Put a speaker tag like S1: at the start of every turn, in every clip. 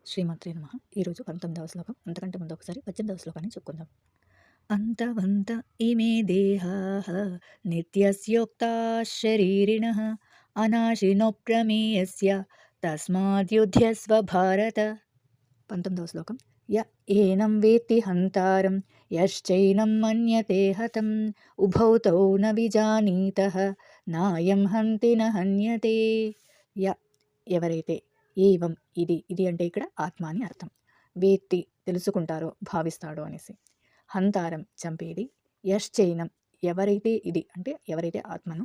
S1: శ్రీమాత్రే నమః. ఈరోజు 19వ శ్లోకం. అంతకంటే ముందు ఒకసారి 18వ శ్లోకాన్ని చెప్పుకుందాం. అంతవంత ఇమే దేహాః నిత్యస్యోక్తాః శరీరిణః అనాశినో ప్రమేయస్య తస్మాద్యుధ్యస్వ భారత. 19వ శ్లోకం. య ఏనం వేత్తి హంతారం యశ్చైనం మన్యతే హతం ఉభౌ తౌ న విజానీతః నాయం హంతి న హన్యతే. య ఎవరైతే, ఏవం ఇది అంటే ఇక్కడ ఆత్మ అని అర్థం. వేత్తి తెలుసుకుంటారో, భావిస్తాడో అనేసి. హంతారం చంపేది. యశ్చైనం ఎవరైతే, ఇది అంటే ఎవరైతే ఆత్మను,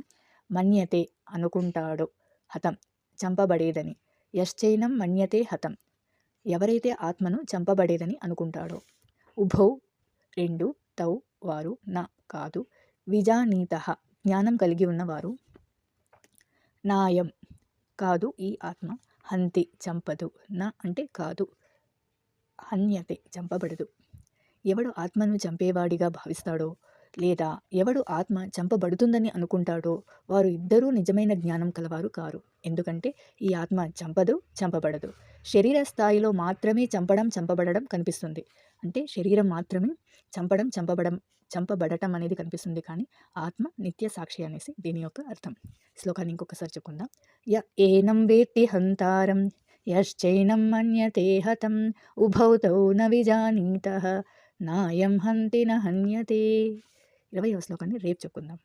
S1: మన్యతే అనుకుంటాడో, హతం చంపబడేదని. యశ్చైనం మన్యతే హతం ఎవరైతే ఆత్మను చంపబడేదని అనుకుంటాడో. ఉభౌ రెండు, తౌ వారు, నా కాదు, విజానీతః జ్ఞానం కలిగి ఉన్నవారు, నాయం కాదు ఈ ఆత్మ, హంతి చంపదు, నా అంటే కాదు, హన్యతే చంపబడదు. ఎవడు ఆత్మను చంపేవాడిగా భావిస్తాడో లేదా ఎవడు ఆత్మ చంపబడుతుందని అనుకుంటాడో వారు ఇద్దరూ నిజమైన జ్ఞానం కలవారు కారు. ఎందుకంటే ఈ ఆత్మ చంపదు, చంపబడదు. శరీర స్థాయిలో మాత్రమే చంపబడటం కనిపిస్తుంది. అంటే శరీరం మాత్రమే చంపబడటం అనేది కనిపిస్తుంది. కానీ ఆత్మ నిత్య సాక్షి అనేసి దీని యొక్క అర్థం. శ్లోకాన్ని ఇంకొకసారి చెప్పుకుందాం. య ఏనం వేత్తి హంతారం యశ్చైనం మన్యతే హతం ఉభౌ తౌ న విజానీతః నాయం హంతి న హన్యతే. 20వ శ్లోకాన్ని రేపు చెప్పుకుందాం.